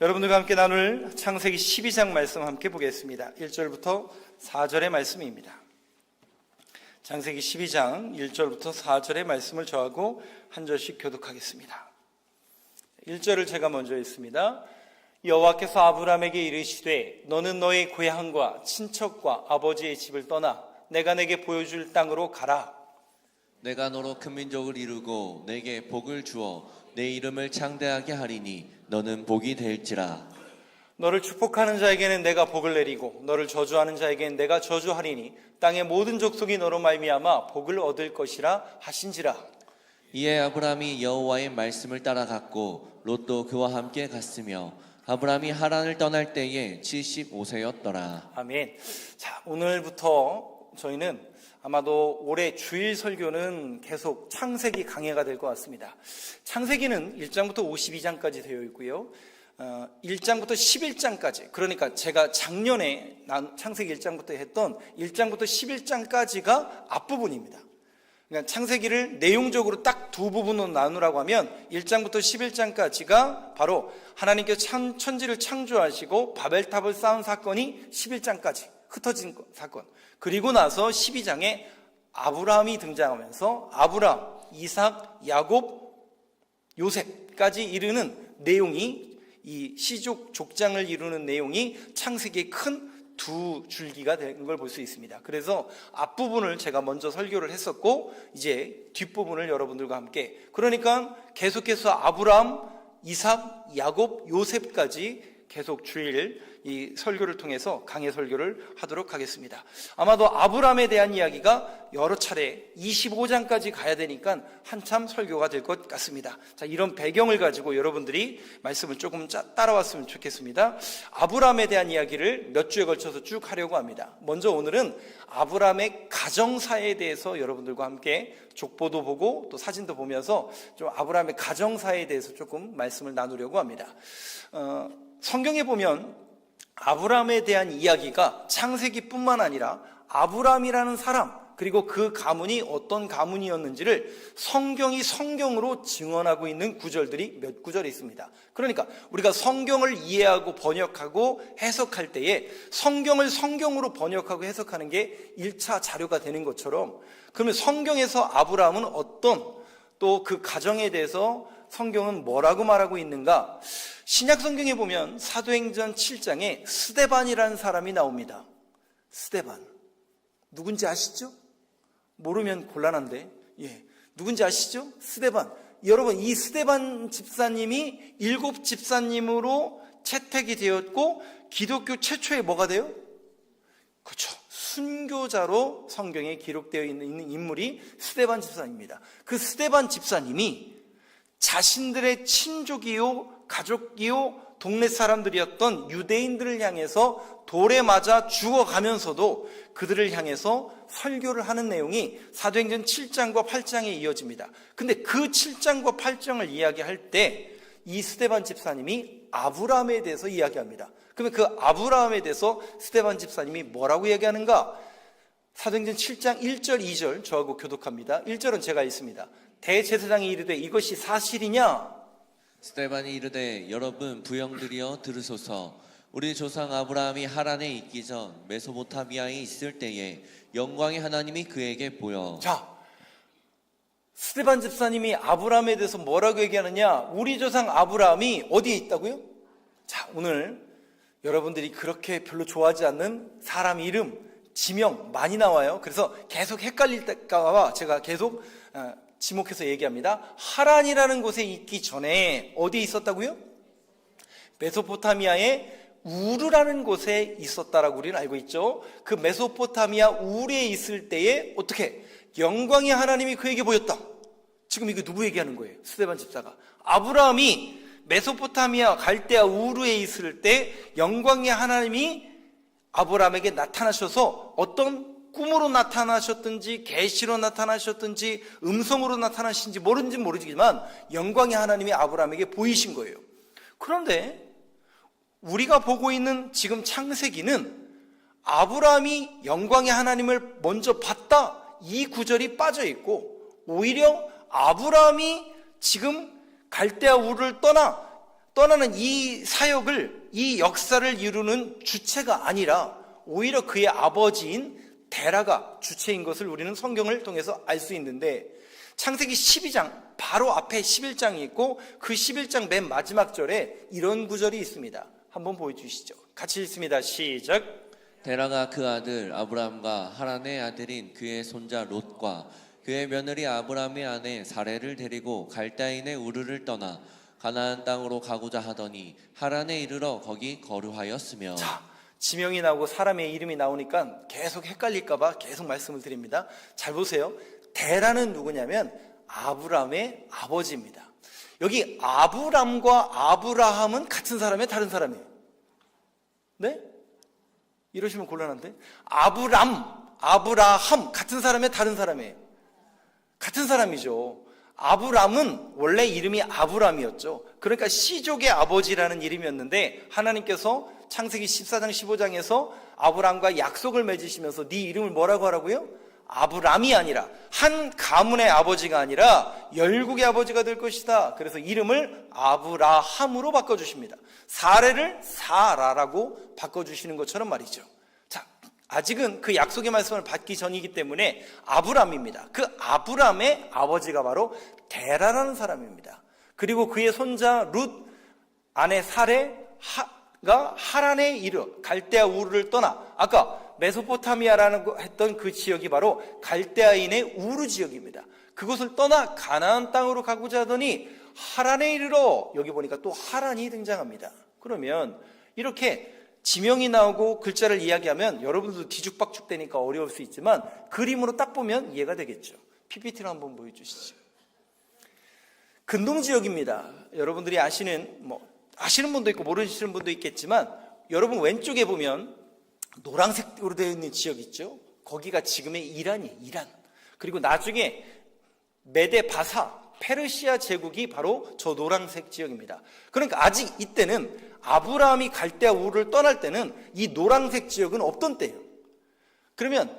여러분들과 함께 나눌 창세기 12장 말씀 함께 보겠습니다. 1절부터 4절의 말씀입니다. 창세기 12장 1절부터 4절의 말씀을 저하고 한 절씩 교독하겠습니다. 1절을 제가 먼저 읽습니다. 여호와께서 아브라함에게 이르시되 너는 너의 고향과 친척과 아버지의 집을 떠나 내가 내게 보여줄 땅으로 가라. 내가 너로 큰 민족을 이루고 내게 복을 주어 내 이름을 창대하게 하리니 너는 복이 될지라. 너를 축복하는 자에게는 내가 복을 내리고 너를 저주하는 자에게는 내가 저주하리니 땅의 모든 족속이 너로 말미암아 복을 얻을 것이라 하신지라. 이에 아브라함이 여호와의 말씀을 따라갔고 롯도 그와 함께 갔으며 아브라함이 하란을 떠날 때에 75세였더라. 아멘. 자, 오늘부터 저희는 아마도 올해 주일 설교는 계속 창세기 강해가 될 것 같습니다. 창세기는 1장부터 52장까지 되어 있고요. 1장부터 11장까지, 그러니까 제가 작년에 창세기 1장부터 했던 1장부터 11장까지가 앞부분입니다. 그러니까 창세기를 내용적으로 딱 두 부분으로 나누라고 하면 1장부터 11장까지가 바로 하나님께서 천지를 창조하시고 바벨탑을 쌓은 사건이 11장까지 흩어진 사건, 그리고 나서 12장에 아브라함이 등장하면서 아브라함, 이삭, 야곱, 요셉까지 이르는 내용이, 이 시족 족장을 이루는 내용이 창세기의 큰 두 줄기가 된 걸 볼 수 있습니다. 그래서 앞부분을 제가 먼저 설교를 했었고 이제 뒷부분을 여러분들과 함께, 그러니까 계속해서 아브라함, 이삭, 야곱, 요셉까지 계속 주일 이 설교를 통해서 강해 설교를 하도록 하겠습니다. 아마도 아브라함에 대한 이야기가 여러 차례 25장까지 가야 되니까 한참 설교가 될 것 같습니다. 자, 이런 배경을 가지고 여러분들이 말씀을 조금 따라왔으면 좋겠습니다. 아브라함에 대한 이야기를 몇 주에 걸쳐서 쭉 하려고 합니다. 먼저 오늘은 아브라함의 가정사에 대해서 여러분들과 함께 족보도 보고 또 사진도 보면서 좀 아브라함의 가정사에 대해서 조금 말씀을 나누려고 합니다. 성경에 보면 아브라함에 대한 이야기가 창세기뿐만 아니라 아브라함이라는 사람, 그리고 그 가문이 어떤 가문이었는지를 성경이 성경으로 증언하고 있는 구절들이 몇 구절이 있습니다. 그러니까 우리가 성경을 이해하고 번역하고 해석할 때에 성경을 성경으로 번역하고 해석하는 게 1차 자료가 되는 것처럼, 그러면 성경에서 아브라함은 어떤, 또 그 가정에 대해서 성경은 뭐라고 말하고 있는가? 신약 성경에 보면 사도행전 7장에 스데반이라는 사람이 나옵니다. 스데반. 누군지 아시죠? 모르면 곤란한데, 누군지 아시죠? 스데반. 여러분, 이 스데반 집사님이 7 집사님으로 채택이 되었고 기독교 최초의 뭐가 돼요? 그렇죠. 순교자로 성경에 기록되어 있는 인물이 스데반 집사입니다. 그 스데반 집사님이 자신들의 친족이요, 가족이요, 동네 사람들이었던 유대인들을 향해서 돌에 맞아 죽어가면서도 그들을 향해서 설교를 하는 내용이 사도행전 7장과 8장에 이어집니다. 근데 그 7장과 8장을 이야기할 때 이 스데반 집사님이 아브라함에 대해서 이야기합니다. 그러면 그 아브라함에 대해서 스데반 집사님이 뭐라고 이야기하는가? 사도행전 7장 1절 2절 저하고 교독합니다. 1절은 제가 읽습니다. 대제사장이 이르되 이것이 사실이냐? 스데반이 이르되 여러분 부형들이여 들으소서. 우리 조상 아브라함이 하란에 있기 전 메소포타미아에 있을 때에 영광의 하나님이 그에게 보여. 자, 스데반 집사님이 아브라함에 대해서 뭐라고 얘기하느냐? 우리 조상 아브라함이 어디에 있다고요? 자, 오늘 여러분들이 그렇게 별로 좋아하지 않는 사람 이름, 지명 많이 나와요. 그래서 계속 헷갈릴까 봐 제가 계속 지목해서 얘기합니다. 하란이라는 곳에 있기 전에 어디에 있었다고요? 메소포타미아의 우르라는 곳에 있었다라고 우리는 알고 있죠. 그 메소포타미아 우르에 있을 때에 어떻게? 영광의 하나님이 그에게 보였다. 지금 이거 누구 얘기하는 거예요? 스데반 집사가. 아브라함이 메소포타미아 갈대아 우르에 있을 때 영광의 하나님이 아브라함에게 나타나셔서 어떤 꿈으로 나타나셨든지 계시로 나타나셨든지 음성으로 나타나신지 모르지만 영광의 하나님이 아브라함에게 보이신 거예요. 그런데 우리가 보고 있는 지금 창세기는 아브라함이 영광의 하나님을 먼저 봤다, 이 구절이 빠져 있고, 오히려 아브라함이 지금 갈대아 우르를 떠나는 이 사역을, 이 역사를 이루는 주체가 아니라 오히려 그의 아버지인 데라가 주체인 것을 우리는 성경을 통해서 알 수 있는데, 창세기 12장 바로 앞에 11장이 있고 그 11장 맨 마지막 절에 이런 구절이 있습니다. 한번 보여주시죠. 같이 읽습니다. 시작. 데라가 그 아들 아브람과 하란의 아들인 그의 손자 롯과 그의 며느리 아브람의 아내 사레를 데리고 갈대아인의 우르를 떠나 가나안 땅으로 가고자 하더니 하란에 이르러 거기 거류하였으며. 자, 지명이 나오고 사람의 이름이 나오니까 계속 헷갈릴까봐 계속 말씀을 드립니다. 잘 보세요. 데라는 누구냐면 아브람의 아버지입니다. 여기 아브람과 아브라함은 같은 사람이에요, 다른 사람이에요? 네? 이러시면 곤란한데? 아브라함 같은 사람이에요, 다른 사람이에요? 같은 사람이죠. 아브람은 원래 이름이 아브람이었죠. 그러니까 씨족의 아버지라는 이름이었는데 하나님께서 창세기 14장 15장에서 아브람과 약속을 맺으시면서 네 이름을 뭐라고 하라고요? 아브람이 아니라, 한 가문의 아버지가 아니라 열국의 아버지가 될 것이다. 그래서 이름을 아브라함으로 바꿔주십니다. 사레를 사라라고 바꿔주시는 것처럼 말이죠. 자, 아직은 그 약속의 말씀을 받기 전이기 때문에 아브람입니다. 그 아브람의 아버지가 바로 데라라는 사람입니다. 그리고 그의 손자 룻 아내 사레가 하란에 이르러 갈대아 우르를 떠나, 아까 메소포타미아라는 했던 그 지역이 바로 갈대아인의 우르 지역입니다. 그곳을 떠나 가나안 땅으로 가고자 하더니 하란에 이르러, 여기 보니까 또 하란이 등장합니다. 그러면 이렇게 지명이 나오고 글자를 이야기하면 여러분들도 뒤죽박죽 되니까 어려울 수 있지만 그림으로 딱 보면 이해가 되겠죠. PPT를 한번 보여주시죠. 근동지역입니다. 여러분들이 아시는 분도 있고 모르시는 분도 있겠지만, 여러분 왼쪽에 보면 노란색으로 되어 있는 지역 있죠? 거기가 지금의 이란이에요, 이란. 그리고 나중에 메데 바사, 페르시아 제국이 바로 저 노란색 지역입니다. 그러니까 아직 이때는 아브라함이 갈대아 우르를 떠날 때는 이 노란색 지역은 없던 때예요. 그러면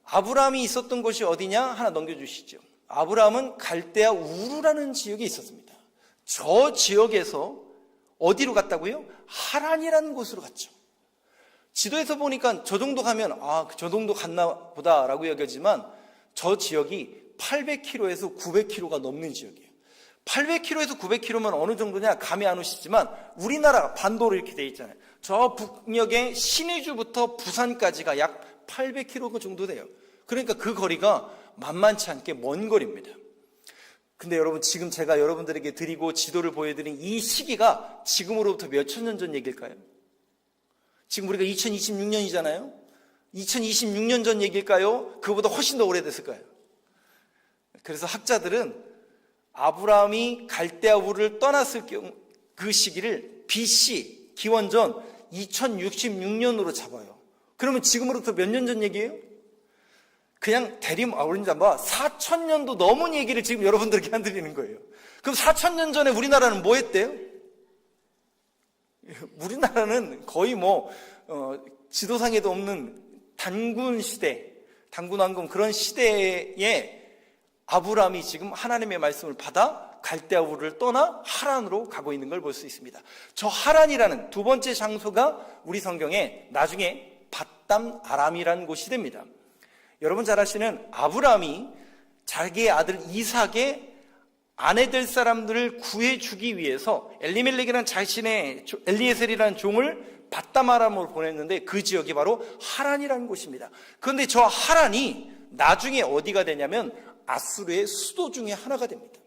아브라함이 있었던 곳이 어디냐? 하나 넘겨주시죠. 아브라함은 갈대아 우르라는 지역에 있었습니다. 저 지역에서 어디로 갔다고요? 하란이라는 곳으로 갔죠. 지도에서 보니까 저 정도 가면 저 정도 갔나 보다라고 여겨지만 저 지역이 800km에서 900km가 넘는 지역이에요. 800km에서 900km면 어느 정도냐 감이 안 오시지만 우리나라 반도로 이렇게 돼 있잖아요. 저 북녘의 신의주부터 부산까지가 약 800km 정도 돼요. 그러니까 그 거리가 만만치 않게 먼 거리입니다. 근데 여러분, 지금 제가 여러분들에게 드리고 지도를 보여드린 이 시기가 지금으로부터 몇천 년 전 얘기일까요? 지금 우리가 2026년이잖아요. 2026년 전 얘기일까요? 그보다 훨씬 더 오래됐을까요? 그래서 학자들은 아브라함이 갈대아 우르를 떠났을 경우 그 시기를 BC, 기원전 2066년으로 잡아요. 그러면 지금으로부터 몇 년 전 얘기예요? 그냥 우리 4,000년도 넘은 얘기를 지금 여러분들에게 안 드리는 거예요. 그럼 4,000년 전에 우리나라는 뭐 했대요? 우리나라는 거의 지도상에도 없는 단군 시대, 단군왕군 그런 시대에 아브라함이 지금 하나님의 말씀을 받아 갈대아 우르를 떠나 하란으로 가고 있는 걸 볼 수 있습니다. 저 하란이라는 두 번째 장소가 우리 성경에 나중에 밧담 아람이라는 곳이 됩니다. 여러분 잘 아시는 아브라함이 자기의 아들 이삭의 아내 될 사람들을 구해주기 위해서 엘리멜렉이라는 자신의 엘리에셀이라는 종을 밧담 아람으로 보냈는데 그 지역이 바로 하란이라는 곳입니다. 그런데 저 하란이 나중에 어디가 되냐면 아수르의 수도 중에 하나가 됩니다.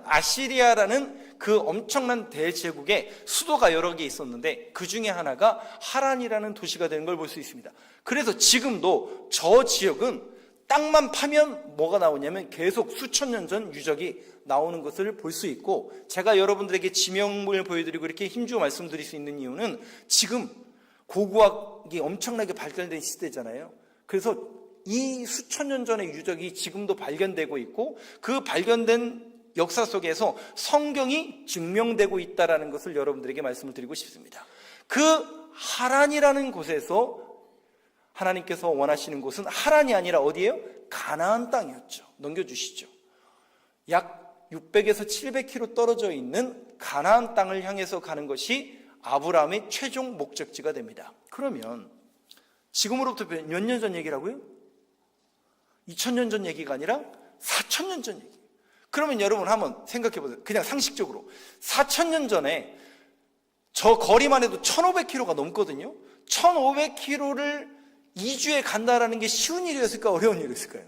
아시리아라는 그 엄청난 대제국의 수도가 여러 개 있었는데 그 중에 하나가 하란이라는 도시가 되는 걸 볼 수 있습니다. 그래서 지금도 저 지역은 땅만 파면 뭐가 나오냐면 계속 수천 년 전 유적이 나오는 것을 볼 수 있고, 제가 여러분들에게 지명을 보여드리고 이렇게 힘주어 말씀드릴 수 있는 이유는 지금 고고학이 엄청나게 발달된 시대잖아요. 그래서 이 수천 년 전의 유적이 지금도 발견되고 있고 그 발견된 역사 속에서 성경이 증명되고 있다는 것을 여러분들에게 말씀을 드리고 싶습니다. 그 하란이라는 곳에서 하나님께서 원하시는 곳은 하란이 아니라 어디예요? 가나안 땅이었죠. 넘겨주시죠. 약 600에서 700km 떨어져 있는 가나안 땅을 향해서 가는 것이 아브라함의 최종 목적지가 됩니다. 그러면 지금으로부터 몇 년 전 얘기라고요? 2000년 전 얘기가 아니라 4000년 전 얘기. 그러면 여러분 한번 생각해 보세요. 그냥 상식적으로 4000년 전에 저 거리만 해도 1500km가 넘거든요. 1500km를 2주에 간다라는 게 쉬운 일이었을까, 어려운 일이었을까요?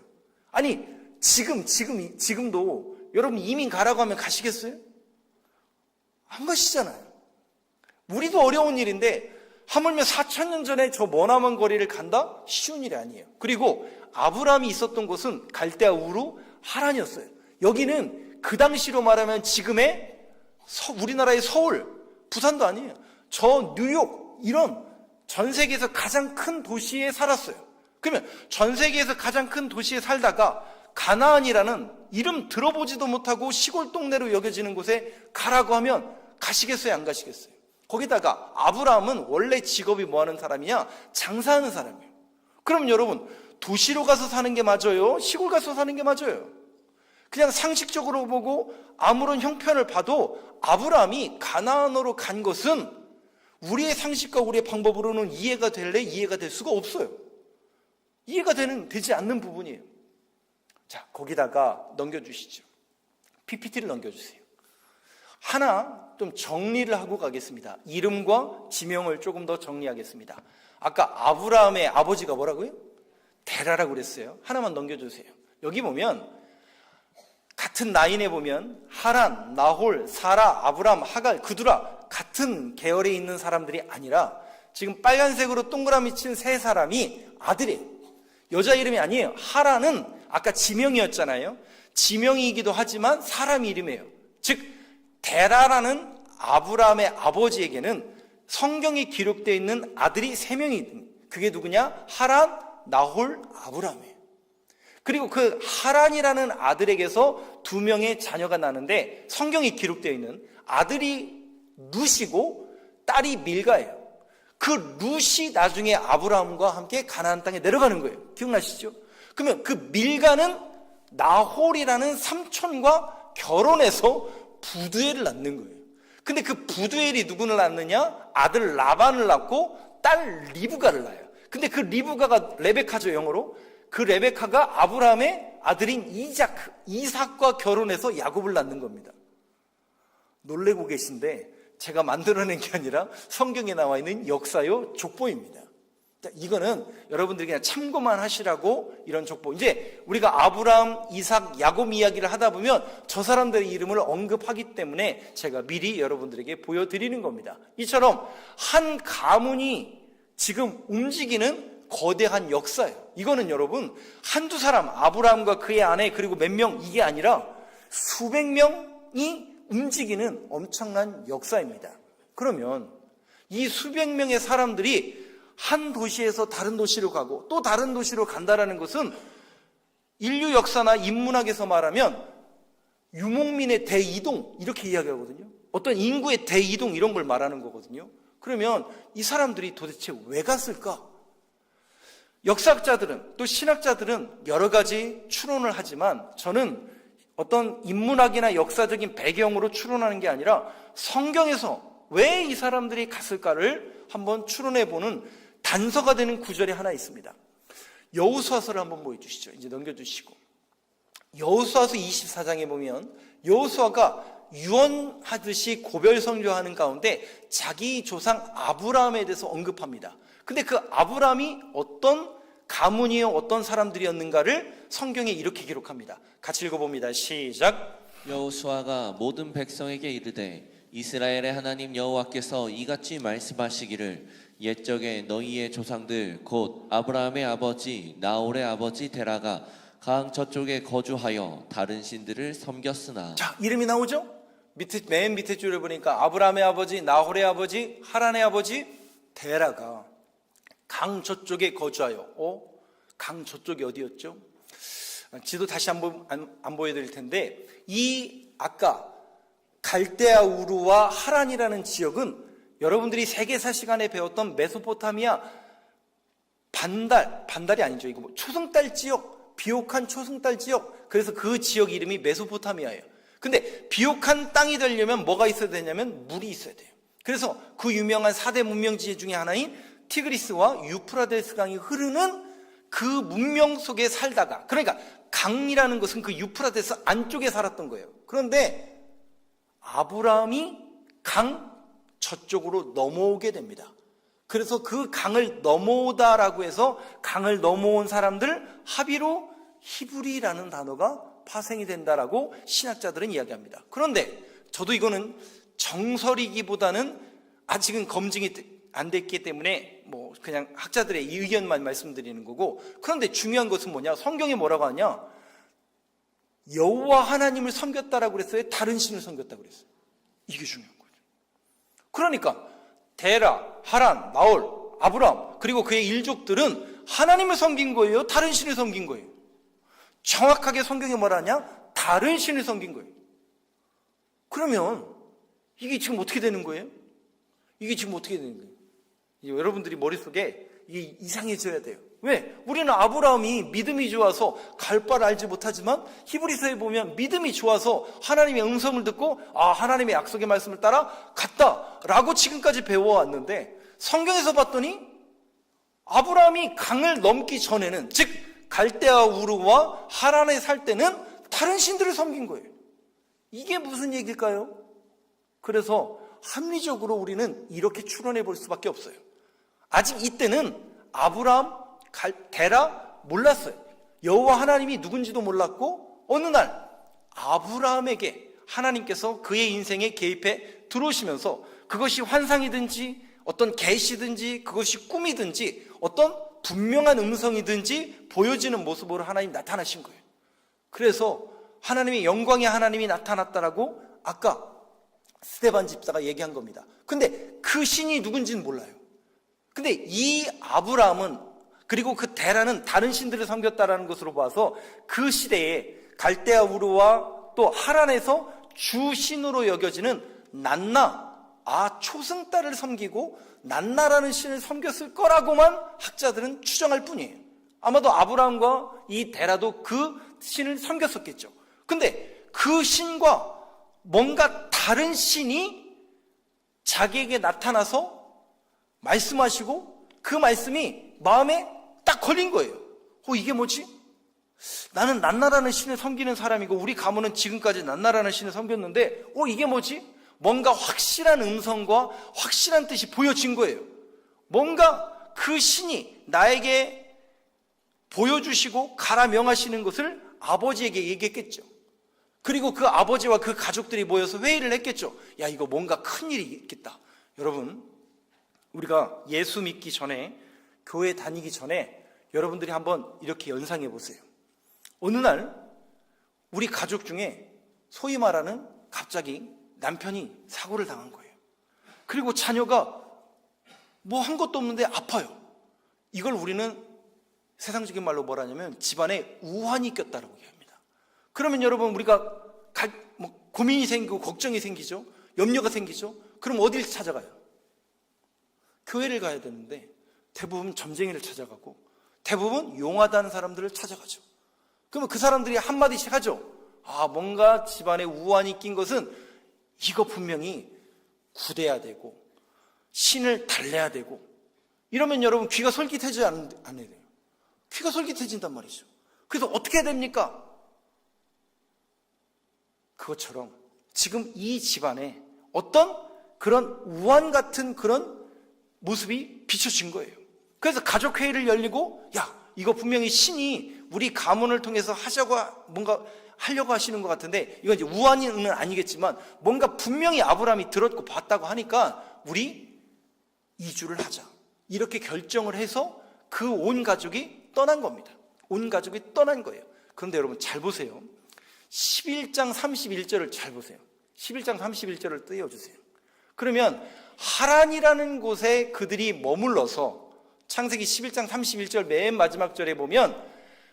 아니, 지금도 여러분 이민 가라고 하면 가시겠어요? 안 가시잖아요. 우리도 어려운 일인데 하물며 4000년 전에 저 머나먼 거리를 간다? 쉬운 일이 아니에요. 그리고 아브라함이 있었던 곳은 갈대아 우루 하란이었어요. 여기는 그 당시로 말하면 지금의 우리나라의 서울, 부산도 아니에요. 저 뉴욕, 이런 전 세계에서 가장 큰 도시에 살았어요. 그러면 전 세계에서 가장 큰 도시에 살다가 가나안이라는 이름 들어보지도 못하고 시골 동네로 여겨지는 곳에 가라고 하면 가시겠어요, 안 가시겠어요? 거기다가 아브라함은 원래 직업이 뭐 하는 사람이냐? 장사하는 사람이에요. 그럼 여러분, 도시로 가서 사는 게 맞아요? 시골 가서 사는 게 맞아요? 그냥 상식적으로 보고 아무런 형편을 봐도 아브라함이 가나안으로 간 것은 우리의 상식과 우리의 방법으로는 이해가 될래? 이해가 될 수가 없어요. 이해가 되지 않는 부분이에요. 자, 거기다가 넘겨주시죠. PPT를 넘겨주세요. 하나 좀 정리를 하고 가겠습니다. 이름과 지명을 조금 더 정리하겠습니다. 아까 아브라함의 아버지가 뭐라고요? 데라라고 그랬어요. 하나만 넘겨주세요. 여기 보면 같은 라인에 보면 하란, 나홀, 사라, 아브람, 하갈, 그두라 같은 계열에 있는 사람들이 아니라 지금 빨간색으로 동그라미 친 세 사람이 아들이에요. 여자 이름이 아니에요. 하란은 아까 지명이었잖아요. 지명이기도 하지만 사람 이름이에요. 즉 데라라는 아브라함의 아버지에게는 성경에 기록되어 있는 아들이 세 명이, 그게 누구냐? 하란, 나홀, 아브라함이에요. 그리고 그 하란이라는 아들에게서 2명의 자녀가 나는데 성경에 기록되어 있는 아들이 룻이고 딸이 밀가예요. 그 룻이 나중에 아브라함과 함께 가나안 땅에 내려가는 거예요. 기억나시죠? 그러면 그 밀가는 나홀이라는 삼촌과 결혼해서 부두엘을 낳는 거예요. 근데 그 부두엘이 누구를 낳느냐? 아들 라반을 낳고 딸 리브가를 낳아요. 근데 그 리브가가 레베카죠, 영어로. 그 레베카가 아브라함의 아들인 이삭과 결혼해서 야곱을 낳는 겁니다. 놀래고 계신데 제가 만들어낸 게 아니라 성경에 나와 있는 역사요 족보입니다. 이거는 여러분들이 그냥 참고만 하시라고 이런 족보. 이제 우리가 아브라함, 이삭, 야곱 이야기를 하다 보면 저 사람들의 이름을 언급하기 때문에 제가 미리 여러분들에게 보여드리는 겁니다. 이처럼 한 가문이 지금 움직이는 거대한 역사예요. 이거는 여러분 한두 사람, 아브라함과 그의 아내 그리고 몇 명, 이게 아니라 수백 명이 움직이는 엄청난 역사입니다. 그러면 이 수백 명의 사람들이 한 도시에서 다른 도시로 가고 또 다른 도시로 간다라는 것은 인류 역사나 인문학에서 말하면 유목민의 대이동, 이렇게 이야기하거든요. 어떤 인구의 대이동, 이런 걸 말하는 거거든요. 그러면 이 사람들이 도대체 왜 갔을까? 역사학자들은, 또 신학자들은 여러 가지 추론을 하지만 저는 어떤 인문학이나 역사적인 배경으로 추론하는 게 아니라 성경에서 왜 이 사람들이 갔을까를 한번 추론해보는 단서가 되는 구절이 하나 있습니다. 여호수아서를 한번 보여주시죠. 이제 넘겨주시고, 여호수아서 24장에 보면 여호수아가 유언하듯이 고별 선교하는 가운데 자기 조상 아브라함에 대해서 언급합니다. 근데 그 아브라함이 어떤 가문이요, 어떤 사람들이었는가를 성경에 이렇게 기록합니다. 같이 읽어봅니다. 시작. 여호수아가 모든 백성에게 이르되 이스라엘의 하나님 여호와께서 이같이 말씀하시기를 옛적에 너희의 조상들 곧 아브라함의 아버지 나홀의 아버지 데라가 강 저쪽에 거주하여 다른 신들을 섬겼으나. 자, 이름이 나오죠? 맨 밑에 줄을 보니까 아브라함의 아버지, 나홀의 아버지, 하란의 아버지 데라가 강 저쪽에 거주하여. 강 저쪽이 어디였죠? 지도 다시 안 보여드릴 텐데, 이 아까 갈대아 우르와 하란이라는 지역은 여러분들이 세계사 시간에 배웠던 메소포타미아 반달이 아니죠. 이거 초승달 지역, 비옥한 초승달 지역. 그래서 그 지역 이름이 메소포타미아예요. 근데 비옥한 땅이 되려면 뭐가 있어야 되냐면 물이 있어야 돼요. 그래서 그 유명한 4대 문명지 중에 하나인 티그리스와 유프라데스 강이 흐르는 그 문명 속에 살다가, 그러니까 강이라는 것은 그 유프라데스 안쪽에 살았던 거예요. 그런데 아브라함이 강 저쪽으로 넘어오게 됩니다. 그래서 그 강을 넘어오다라고 해서 강을 넘어온 사람들 합의로 히브리라는 단어가 파생이 된다라고 신학자들은 이야기합니다. 그런데 저도 이거는 정설이기보다는 아직은 검증이 안 됐기 때문에 뭐 그냥 학자들의 이 의견만 말씀드리는 거고, 그런데 중요한 것은 뭐냐? 성경이 뭐라고 하냐? 여호와 하나님을 섬겼다라고 그랬어요? 다른 신을 섬겼다고 그랬어요? 이게 중요한 거죠. 그러니까 데라, 하란, 나홀, 아브람 그리고 그의 일족들은 하나님을 섬긴 거예요? 다른 신을 섬긴 거예요? 정확하게 성경이 뭐라냐? 다른 신을 섬긴 거예요. 그러면 이게 지금 어떻게 되는 거예요? 이게 지금 어떻게 되는 거예요? 여러분들이 머릿속에 이게 이상해져야 돼요. 왜? 우리는 아브라함이 믿음이 좋아서 갈 바를 알지 못하지만 히브리서에 보면 믿음이 좋아서 하나님의 음성을 듣고 하나님의 약속의 말씀을 따라 갔다라고 지금까지 배워왔는데, 성경에서 봤더니 아브라함이 강을 넘기 전에는, 즉 갈대아 우르와 하란에 살 때는 다른 신들을 섬긴 거예요. 이게 무슨 얘기일까요? 그래서 합리적으로 우리는 이렇게 추론해 볼 수밖에 없어요. 아직 이때는 아브라함, 데라 몰랐어요. 여호와 하나님이 누군지도 몰랐고, 어느 날 아브라함에게 하나님께서 그의 인생에 개입해 들어오시면서 그것이 환상이든지 어떤 계시든지 그것이 꿈이든지 어떤 분명한 음성이든지 보여지는 모습으로 하나님 나타나신 거예요. 그래서 하나님의 영광의 하나님이 나타났다라고 아까 스데반 집사가 얘기한 겁니다. 근데 그 신이 누군지는 몰라요. 근데 이 아브라함은, 그리고 그 데라는 다른 신들을 섬겼다라는 것으로 봐서 그 시대에 갈대아 우르와 또 하란에서 주신으로 여겨지는 난나, 초승달을 섬기고 난나라는 신을 섬겼을 거라고만 학자들은 추정할 뿐이에요. 아마도 아브라함과 이 데라도 그 신을 섬겼었겠죠. 근데 그 신과 뭔가 다른 신이 자기에게 나타나서 말씀하시고 그 말씀이 마음에 딱 걸린 거예요. 이게 뭐지? 나는 난나라는 신을 섬기는 사람이고 우리 가문은 지금까지 난나라는 신을 섬겼는데 이게 뭐지? 뭔가 확실한 음성과 확실한 뜻이 보여진 거예요. 뭔가 그 신이 나에게 보여주시고 가라 명하시는 것을 아버지에게 얘기했겠죠. 그리고 그 아버지와 그 가족들이 모여서 회의를 했겠죠. 야, 이거 뭔가 큰일이 있겠다. 여러분, 우리가 예수 믿기 전에, 교회 다니기 전에 여러분들이 한번 이렇게 연상해 보세요. 어느 날 우리 가족 중에 소위 말하는 갑자기 남편이 사고를 당한 거예요. 그리고 자녀가 뭐 한 것도 없는데 아파요. 이걸 우리는 세상적인 말로 뭐라냐면 집안에 우환이 꼈다라고 얘기합니다. 그러면 여러분, 우리가 고민이 생기고 걱정이 생기죠. 염려가 생기죠. 그럼 어디를 찾아가요? 교회를 가야 되는데 대부분 점쟁이를 찾아가고 대부분 용하다는 사람들을 찾아가죠. 그러면 그 사람들이 한마디씩 하죠. 뭔가 집안에 우환이 낀 것은 이거 분명히 굳어야 되고 신을 달래야 되고, 이러면 여러분 귀가 솔깃해지지 않아야 돼요. 귀가 솔깃해진단 말이죠. 그래서 어떻게 해야 됩니까? 그것처럼 지금 이 집안에 어떤 그런 우환 같은 그런 모습이 비춰진 거예요. 그래서 가족회의를 열리고, 이거 분명히 신이 우리 가문을 통해서 뭔가 하려고 하시는 것 같은데, 이건 이제 우환은 아니겠지만 뭔가 분명히 아브라함이 들었고 봤다고 하니까 우리 이주를 하자, 이렇게 결정을 해서 그 온 가족이 떠난 겁니다. 온 가족이 떠난 거예요. 그런데 여러분 잘 보세요. 11장 31절을 잘 보세요. 11장 31절을 띄워주세요. 그러면 하란이라는 곳에 그들이 머물러서, 창세기 11장 31절 맨 마지막 절에 보면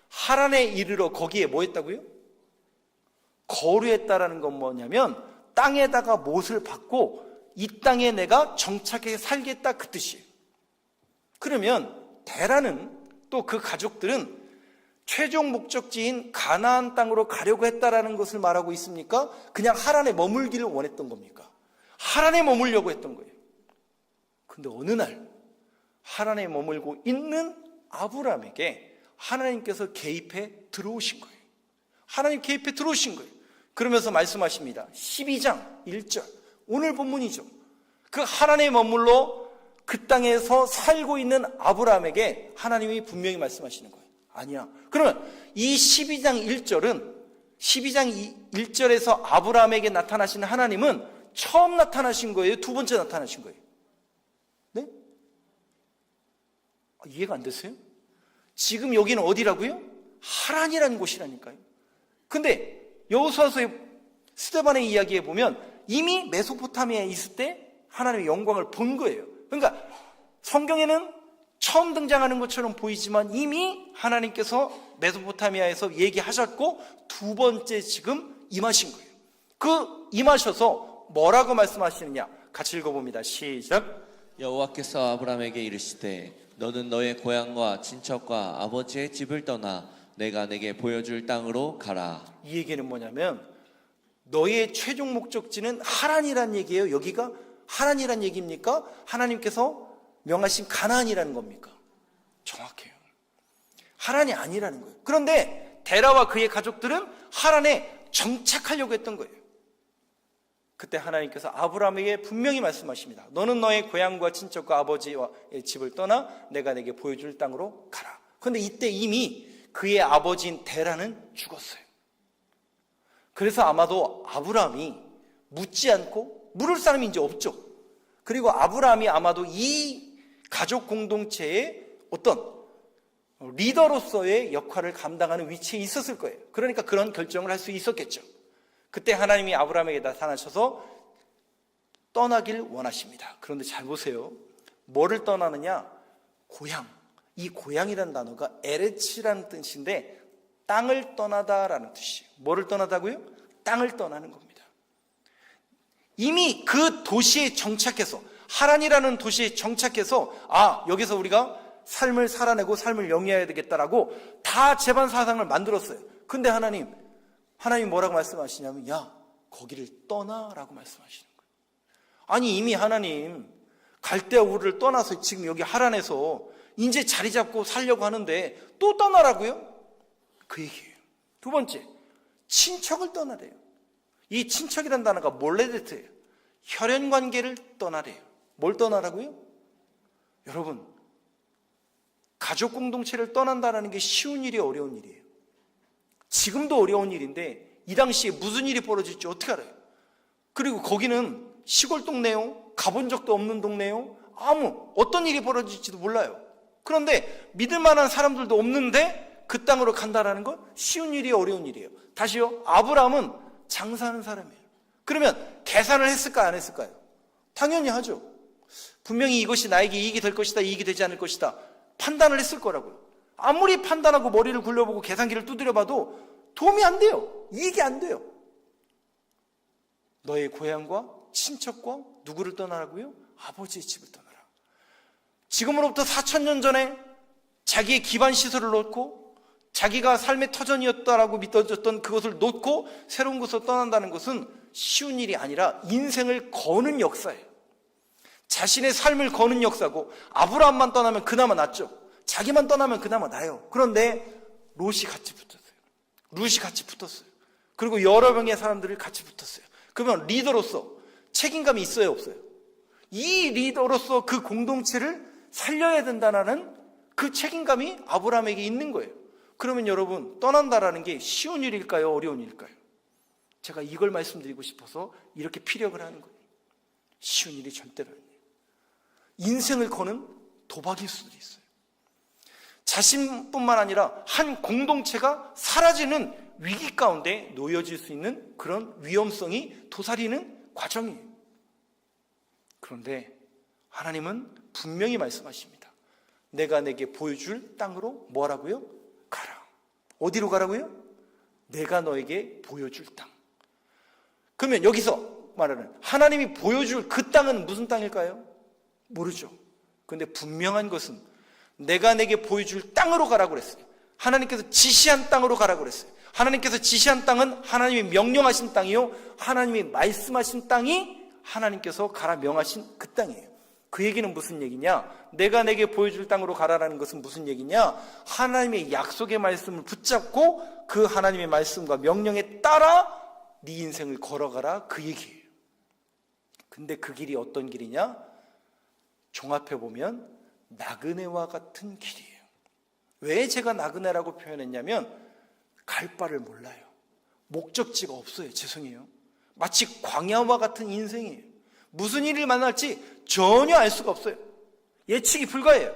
하란에 이르러 거기에 뭐 했다고요? 거류했다라는 건 뭐냐면 땅에다가 못을 박고 이 땅에 내가 정착해 살겠다, 그 뜻이에요. 그러면 데라는 또 그 가족들은 최종 목적지인 가나안 땅으로 가려고 했다라는 것을 말하고 있습니까? 그냥 하란에 머물기를 원했던 겁니까? 하란에 머물려고 했던 거예요. 근데 어느 날 하란에 머물고 있는 아브라함에게 하나님께서 개입해 들어오신 거예요. 하나님 개입해 들어오신 거예요. 그러면서 말씀하십니다. 12장 1절, 오늘 본문이죠. 그 하란에 머물러 그 땅에서 살고 있는 아브라함에게 하나님이 분명히 말씀하시는 거예요. 아니야. 그러면 이 12장 1절은 12장 1절에서 아브라함에게 나타나신 하나님은 처음 나타나신 거예요? 두 번째 나타나신 거예요? 네? 이해가 안 되세요? 지금 여기는 어디라고요? 하란이라는 곳이라니까요. 근데 여호수아서의 스데반의 이야기에 보면 이미 메소포타미아에 있을 때 하나님의 영광을 본 거예요. 그러니까 성경에는 처음 등장하는 것처럼 보이지만 이미 하나님께서 메소포타미아에서 얘기하셨고 두 번째 지금 임하신 거예요. 그 임하셔서 뭐라고 말씀하시느냐? 같이 읽어봅니다. 시작. 여호와께서 아브라함에게 이르시되 너는 너의 고향과 친척과 아버지의 집을 떠나 내가 내게 보여줄 땅으로 가라. 이 얘기는 뭐냐면 너의 최종 목적지는 하란이란 얘기예요. 여기가 하란이란 얘기입니까? 하나님께서 명하신 가나안이라는 겁니까? 정확해요. 하란이 아니라는 거예요. 그런데 데라와 그의 가족들은 하란에 정착하려고 했던 거예요. 그때 하나님께서 아브라함에게 분명히 말씀하십니다. 너는 너의 고향과 친척과 아버지의 집을 떠나 내가 내게 보여줄 땅으로 가라. 그런데 이때 이미 그의 아버지인 데라는 죽었어요. 그래서 아마도 아브라함이 묻지 않고 물을 사람이 이제 없죠. 그리고 아브라함이 아마도 이 가족 공동체의 어떤 리더로서의 역할을 감당하는 위치에 있었을 거예요. 그러니까 그런 결정을 할 수 있었겠죠. 그때 하나님이 아브라함에게 나타나셔서 떠나길 원하십니다. 그런데 잘 보세요. 뭐를 떠나느냐? 고향. 이 고향이라는 단어가 에레츠라는 뜻인데 땅을 떠나다라는 뜻이에요. 뭐를 떠나다고요? 땅을 떠나는 겁니다. 이미 그 도시에 정착해서 하란이라는 도시에 정착해서 여기서 우리가 삶을 살아내고 삶을 영위해야 되겠다라고 다 제반 사상을 만들었어요. 근데 하나님 뭐라고 말씀하시냐면 거기를 떠나라고 말씀하시는 거예요. 아니 이미 하나님 갈대아 우르를 떠나서 지금 여기 하란에서 이제 자리 잡고 살려고 하는데 또 떠나라고요? 그 얘기예요. 두 번째, 친척을 떠나래요. 이 친척이라는 단어가 몰레데트예요. 혈연 관계를 떠나래요. 뭘 떠나라고요? 여러분, 가족 공동체를 떠난다는 게 쉬운 일이 어려운 일이에요. 지금도 어려운 일인데 이 당시에 무슨 일이 벌어질지 어떻게 알아요? 그리고 거기는 시골 동네요. 가본 적도 없는 동네요. 어떤 일이 벌어질지도 몰라요. 그런데 믿을 만한 사람들도 없는데 그 땅으로 간다라는 건 쉬운 일이 어려운 일이에요. 다시요. 아브라함은 장사하는 사람이에요. 그러면 계산을 했을까 안 했을까요? 당연히 하죠. 분명히 이것이 나에게 이익이 될 것이다, 이익이 되지 않을 것이다. 판단을 했을 거라고요. 아무리 판단하고 머리를 굴려보고 계산기를 두드려봐도 도움이 안 돼요. 이익이 안 돼요. 너의 고향과 친척과 누구를 떠나라고요? 아버지의 집을 떠나라. 지금으로부터 4,000년 전에 자기의 기반 시설을 놓고 자기가 삶의 터전이었다라고 믿어졌던 그것을 놓고 새로운 곳으로 떠난다는 것은 쉬운 일이 아니라 인생을 거는 역사예요. 자신의 삶을 거는 역사고 아브라함만 떠나면 그나마 낫죠. 자기만 떠나면 그나마 나아요. 그런데 롯이 같이 붙었어요. 룻이 같이 붙었어요. 그리고 여러 명의 사람들이 같이 붙었어요. 그러면 리더로서 책임감이 있어요, 없어요? 이 리더로서 그 공동체를 살려야 된다는 그 책임감이 아브라함에게 있는 거예요. 그러면 여러분, 떠난다라는 게 쉬운 일일까요? 어려운 일일까요? 제가 이걸 말씀드리고 싶어서 이렇게 피력을 하는 거예요. 쉬운 일이 절대로 아니에요. 인생을 거는 도박일 수도 있어요. 자신뿐만 아니라 한 공동체가 사라지는 위기 가운데 놓여질 수 있는 그런 위험성이 도사리는 과정이에요. 그런데 하나님은 분명히 말씀하십니다. 내가 내게 보여줄 땅으로 뭐하라고요? 가라. 어디로 가라고요? 내가 너에게 보여줄 땅. 그러면 여기서 말하는 하나님이 보여줄 그 땅은 무슨 땅일까요? 모르죠. 그런데 분명한 것은 내가 내게 보여줄 땅으로 가라고 그랬어요. 하나님께서 지시한 땅으로 가라고 그랬어요. 하나님께서 지시한 땅은 하나님이 명령하신 땅이요, 하나님이 말씀하신 땅이 하나님께서 가라 명하신 그 땅이에요. 그 얘기는 무슨 얘기냐? 내가 내게 보여줄 땅으로 가라라는 것은 무슨 얘기냐? 하나님의 약속의 말씀을 붙잡고 그 하나님의 말씀과 명령에 따라 네 인생을 걸어가라, 그 얘기예요. 근데 그 길이 어떤 길이냐? 종합해보면 나그네와 같은 길이에요. 왜 제가 나그네라고 표현했냐면 갈 바를 몰라요. 목적지가 없어요. 죄송해요. 마치 광야와 같은 인생이에요. 무슨 일을 만날지 전혀 알 수가 없어요. 예측이 불가해요.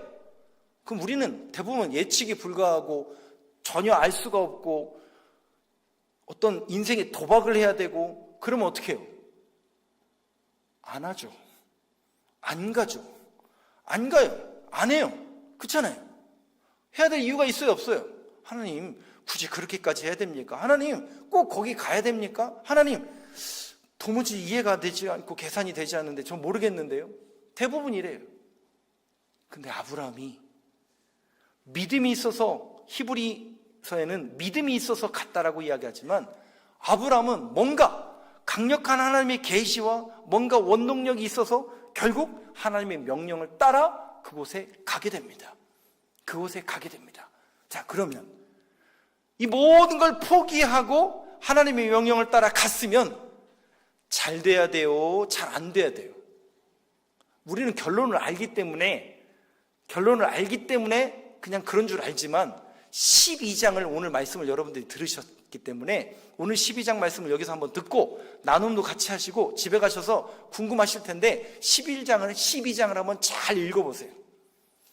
그럼 우리는 대부분 예측이 불가하고 전혀 알 수가 없고 어떤 인생에 도박을 해야 되고 그러면 어떻게 해요? 안 하죠. 안 가죠. 안 가요. 안 해요. 그렇잖아요. 해야 될 이유가 있어요? 없어요? 하나님, 굳이 그렇게까지 해야 됩니까? 하나님, 꼭 거기 가야 됩니까? 하나님, 도무지 이해가 되지 않고 계산이 되지 않는데 전 모르겠는데요. 대부분 이래요. 근데 아브라함이 믿음이 있어서, 히브리서에는 믿음이 있어서 갔다라고 이야기하지만 아브라함은 뭔가 강력한 하나님의 계시와 뭔가 원동력이 있어서 결국 하나님의 명령을 따라 그곳에 가게 됩니다. 그곳에 가게 됩니다. 자, 그러면 이 모든 걸 포기하고 하나님의 명령을 따라 갔으면 잘 돼야 돼요? 잘 안 돼야 돼요? 우리는 결론을 알기 때문에 그냥 그런 줄 알지만 12장을 오늘 말씀을 여러분들이 들으셨기 때문에 오늘 12장 말씀을 여기서 한번 듣고 나눔도 같이 하시고 집에 가셔서 궁금하실 텐데 12장을 한번 잘 읽어보세요.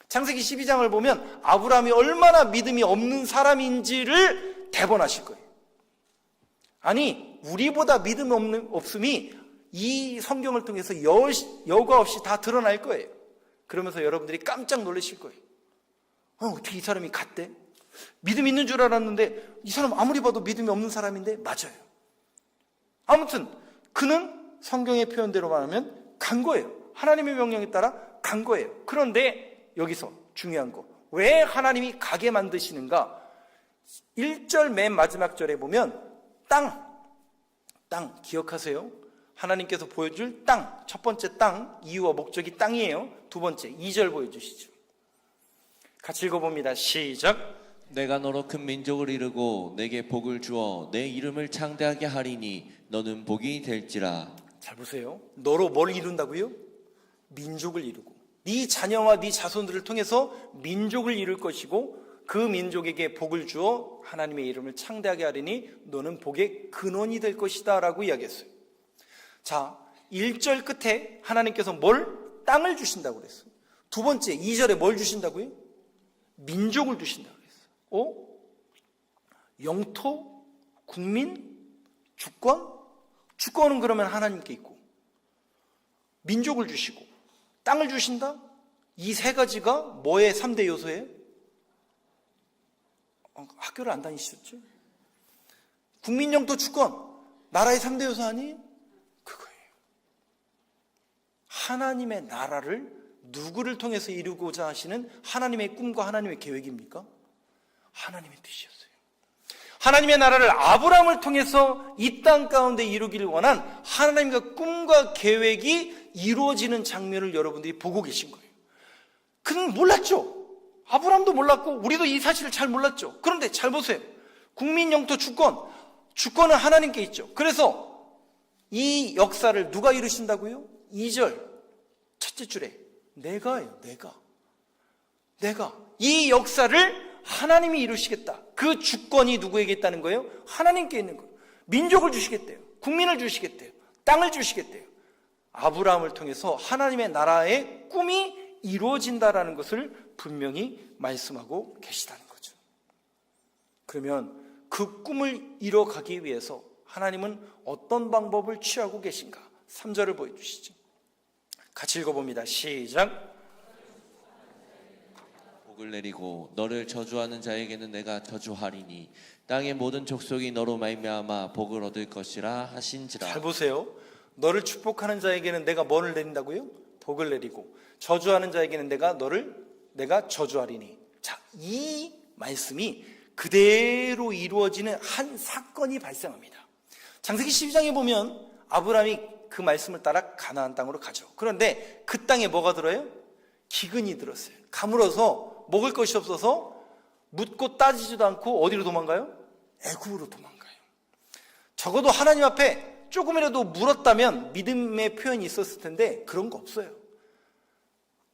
창세기 12장을 보면 아브라함이 얼마나 믿음이 없는 사람인지를 대본하실 거예요. 아니, 우리보다 믿음 없음이 이 성경을 통해서 여과 없이 다 드러날 거예요. 그러면서 여러분들이 깜짝 놀라실 거예요. 어떻게 이 사람이 갔대? 믿음 있는 줄 알았는데 이 사람 아무리 봐도 믿음이 없는 사람인데 맞아요. 아무튼 그는 성경의 표현대로 말하면 간 거예요. 하나님의 명령에 따라 간 거예요. 그런데 여기서 중요한 거, 왜 하나님이 가게 만드시는가? 1절 맨 마지막 절에 보면 땅 기억하세요? 하나님께서 보여줄 땅, 첫 번째 땅, 이유와 목적이 땅이에요. 두 번째 2절 보여주시죠. 같이 읽어봅니다. 시작. 내가 너로 큰 민족을 이루고 내게 복을 주어 내 이름을 창대하게 하리니 너는 복이 될지라. 잘 보세요. 너로 뭘 이룬다고요? 민족을 이루고 네 자녀와 네 자손들을 통해서 민족을 이룰 것이고 그 민족에게 복을 주어 하나님의 이름을 창대하게 하리니 너는 복의 근원이 될 것이다 라고 이야기했어요. 자, 1절 끝에 하나님께서 땅을 주신다고 그랬어요. 두 번째 2절에 뭘 주신다고요? 민족을 주신다고 그랬어요. 영토, 국민, 주권? 주권은 그러면 하나님께 있고 민족을 주시고 땅을 주신다? 이 세 가지가 뭐의 3대 요소예요? 학교를 안 다니셨죠? 국민, 영토, 주권, 나라의 3대 요소 아니에요? 그거예요. 하나님의 나라를 누구를 통해서 이루고자 하시는 하나님의 꿈과 하나님의 계획입니까? 하나님의 뜻이었어요. 하나님의 나라를 아브라함을 통해서 이 땅 가운데 이루기를 원한 하나님의 꿈과 계획이 이루어지는 장면을 여러분들이 보고 계신 거예요. 그는 몰랐죠. 아브라함도 몰랐고 우리도 이 사실을 잘 몰랐죠. 그런데 잘 보세요. 국민, 영토, 주권은 하나님께 있죠. 그래서 이 역사를 누가 이루신다고요? 2절 첫째 줄에 내가예요. 내가 이 역사를 하나님이 이루시겠다. 그 주권이 누구에게 있다는 거예요? 하나님께 있는 거예요. 민족을 주시겠대요. 국민을 주시겠대요. 땅을 주시겠대요. 아브라함을 통해서 하나님의 나라의 꿈이 이루어진다라는 것을 분명히 말씀하고 계시다는 거죠. 그러면 그 꿈을 이뤄가기 위해서 하나님은 어떤 방법을 취하고 계신가? 3절을 보여주시죠. 같이 읽어봅니다. 시작. 복을 내리고 너를 저주하는 자에게는 내가 저주하리니 땅의 모든 족속이 너로 말미암아 복을 얻을 것이라 하신지라. 잘 보세요. 너를 축복하는 자에게는 내가 뭐를 내린다고요? 복을 내리고 저주하는 자에게는 내가 저주하리니. 자, 이 말씀이 그대로 이루어지는 한 사건이 발생합니다. 창세기 12장에 보면 아브라함이 그 말씀을 따라 가나안 땅으로 가죠. 그런데 그 땅에 뭐가 들어요? 기근이 들었어요. 가물어서 먹을 것이 없어서 묻고 따지지도 않고 어디로 도망가요? 애굽으로 도망가요. 적어도 하나님 앞에 조금이라도 물었다면 믿음의 표현이 있었을 텐데 그런 거 없어요.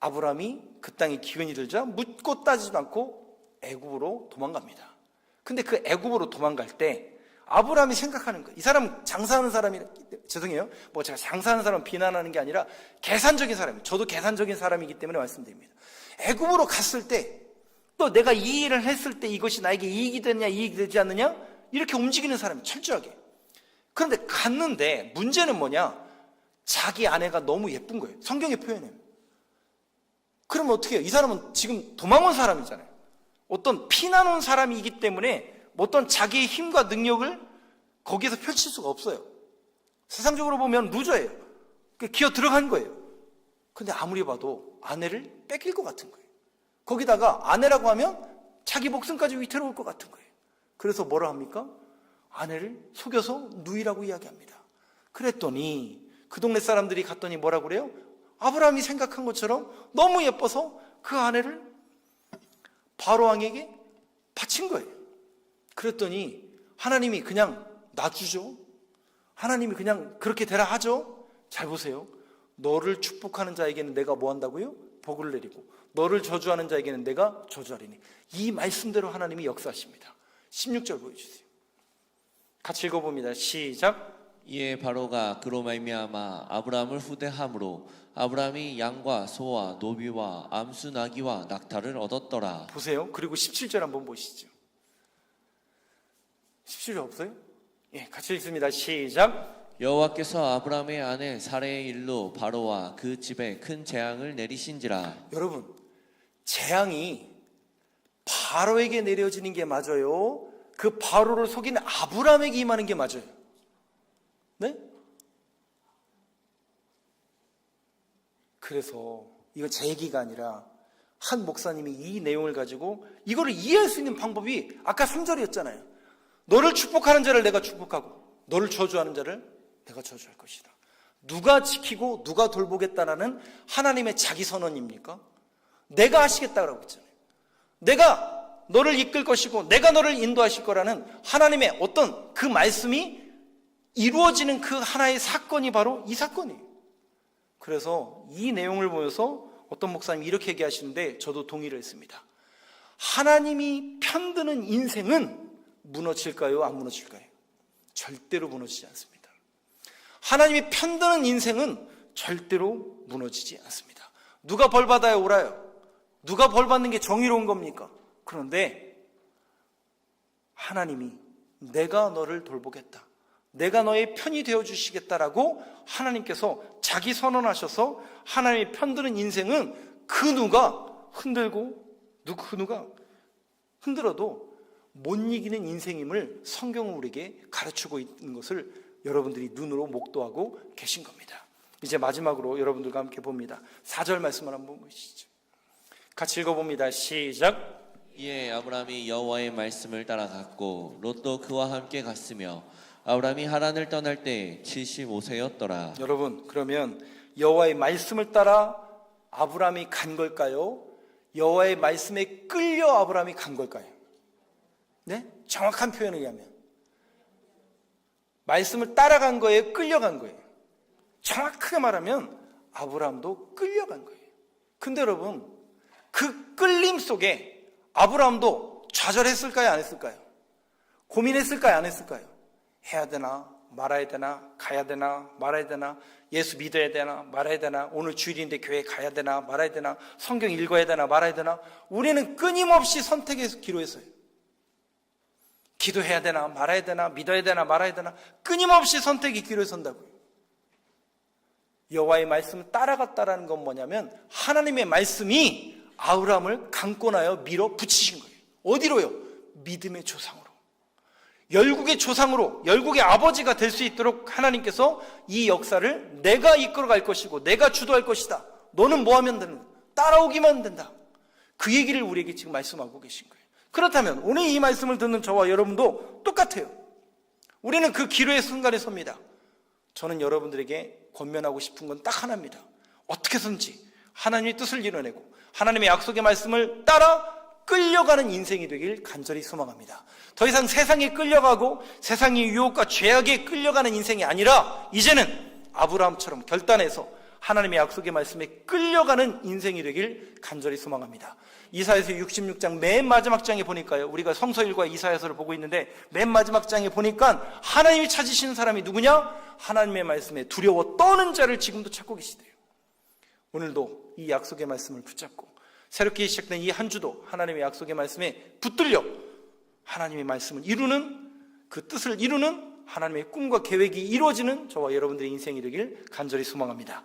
아브라함이 그 땅에 기근이 들자 묻고 따지지도 않고 애굽으로 도망갑니다. 근데 그 애굽으로 도망갈 때 아브라함이 생각하는 거예요. 이 사람은 장사하는 사람이, 죄송해요. 뭐 제가 장사하는 사람 비난하는 게 아니라 계산적인 사람이에요. 저도 계산적인 사람이기 때문에 말씀드립니다. 애굽으로 갔을 때 또 내가 이 일을 했을 때 이것이 나에게 이익이 되느냐 이익이 되지 않느냐 이렇게 움직이는 사람이 철저하게. 그런데 갔는데 문제는 뭐냐? 자기 아내가 너무 예쁜 거예요. 성경의 표현이에요. 그러면 어떻게 해요? 이 사람은 지금 도망온 사람이잖아요. 어떤 피난 온 사람이기 때문에 어떤 자기의 힘과 능력을 거기에서 펼칠 수가 없어요. 세상적으로 보면 루저예요. 기어 들어간 거예요. 근데 아무리 봐도 아내를 뺏길 것 같은 거예요. 거기다가 아내라고 하면 자기 목숨까지 위태로울 것 같은 거예요. 그래서 뭐라 합니까? 아내를 속여서 누이라고 이야기합니다. 그랬더니 그 동네 사람들이 갔더니 뭐라고 그래요? 아브라함이 생각한 것처럼 너무 예뻐서 그 아내를 바로왕에게 바친 거예요. 그랬더니 하나님이 그냥 놔주죠. 하나님이 그냥 그렇게 되라 하죠. 잘 보세요. 너를 축복하는 자에게는 내가 뭐 한다고요? 복을 내리고 너를 저주하는 자에게는 내가 저주하리니. 이 말씀대로 하나님이 역사하십니다. 16절 보여주세요. 같이 읽어봅니다. 시작. 이에 바로가 그로 말미암아 아브라함을 후대함으로 아브라함이 양과 소와 노비와 암수 나귀와 낙타를 얻었더라. 보세요. 그리고 17절 한번 보시죠. 17절 없어요? 예, 같이 읽습니다. 시작. 여호와께서 아브라함의 아내 사레의 일로 바로와 그 집에 큰 재앙을 내리신지라. 여러분, 재앙이 바로에게 내려지는 게 맞아요? 그 바로를 속인 아브라함에게 임하는 게 맞아요? 네? 그래서 이건 제 얘기가 아니라 한 목사님이 이 내용을 가지고 이거를 이해할 수 있는 방법이 아까 3절이었잖아요. 너를 축복하는 자를 내가 축복하고 너를 저주하는 자를 내가 저주할 것이다. 누가 지키고 누가 돌보겠다라는 하나님의 자기 선언입니까? 내가 하시겠다라고 했잖아요. 내가 너를 이끌 것이고 내가 너를 인도하실 거라는 하나님의 어떤 그 말씀이 이루어지는 그 하나의 사건이 바로 이 사건이에요. 그래서 이 내용을 보면서 어떤 목사님이 이렇게 얘기하시는데 저도 동의를 했습니다. 하나님이 편드는 인생은 무너질까요? 안 무너질까요? 절대로 무너지지 않습니다. 하나님이 편드는 인생은 절대로 무너지지 않습니다. 누가 벌 받아야 옳아요? 누가 벌 받는 게 정의로운 겁니까? 그런데 하나님이 내가 너를 돌보겠다. 내가 너의 편이 되어주시겠다라고 하나님께서 자기 선언하셔서 하나님이 편드는 인생은 그 누가 흔들고 그 누가 흔들어도 못 이기는 인생임을 성경은 우리에게 가르치고 있는 것을 여러분들이 눈으로 목도하고 계신 겁니다. 이제 마지막으로 여러분들과 함께 봅니다. 4절 말씀을 한번 보시죠. 같이 읽어봅니다. 시작. 이에 아브라함이 여호와의 말씀을 따라갔고 롯도 그와 함께 갔으며 아브라함이 하란을 떠날 때 75세였더라. 여러분, 그러면 여호와의 말씀을 따라 아브라함이 간 걸까요? 여호와의 말씀에 끌려 아브라함이 간 걸까요? 네? 정확한 표현을 의하면 말씀을 따라간 거예요? 끌려간 거예요? 정확하게 말하면 아브라함도 끌려간 거예요. 근데 여러분, 그 끌림 속에 아브라함도 좌절했을까요? 안 했을까요? 고민했을까요? 안 했을까요? 해야 되나? 말아야 되나? 가야 되나? 말아야 되나? 예수 믿어야 되나? 말아야 되나? 오늘 주일인데 교회 가야 되나? 말아야 되나? 성경 읽어야 되나? 말아야 되나? 우리는 끊임없이 선택해서 기도했어요. 기도해야 되나? 말아야 되나? 믿어야 되나? 말아야 되나? 끊임없이 선택이 기로에 선다고요. 여호와의 말씀을 따라갔다라는 건 뭐냐면 하나님의 말씀이 아브라함을 강권하여 밀어 붙이신 거예요. 어디로요? 믿음의 조상으로. 열국의 조상으로, 열국의 아버지가 될 수 있도록 하나님께서 이 역사를 내가 이끌어갈 것이고 내가 주도할 것이다. 너는 뭐 하면 되는 거야? 따라오기만 하면 된다. 그 얘기를 우리에게 지금 말씀하고 계신 거예요. 그렇다면 오늘 이 말씀을 듣는 저와 여러분도 똑같아요. 우리는 그 기로의 순간에 섭니다. 저는 여러분들에게 권면하고 싶은 건 딱 하나입니다. 어떻게 해서든지 하나님의 뜻을 이뤄내고 하나님의 약속의 말씀을 따라 끌려가는 인생이 되길 간절히 소망합니다. 더 이상 세상에 끌려가고 세상의 유혹과 죄악에 끌려가는 인생이 아니라 이제는 아브라함처럼 결단해서 하나님의 약속의 말씀에 끌려가는 인생이 되길 간절히 소망합니다. 이사야서 66장 맨 마지막 장에 보니까요, 우리가 성서일과 이사야서를 보고 있는데 맨 마지막 장에 보니까 하나님이 찾으시는 사람이 누구냐? 하나님의 말씀에 두려워 떠는 자를 지금도 찾고 계시대요. 오늘도 이 약속의 말씀을 붙잡고 새롭게 시작된 이 한 주도 하나님의 약속의 말씀에 붙들려 하나님의 말씀을 이루는, 그 뜻을 이루는 하나님의 꿈과 계획이 이루어지는 저와 여러분들의 인생이 되길 간절히 소망합니다.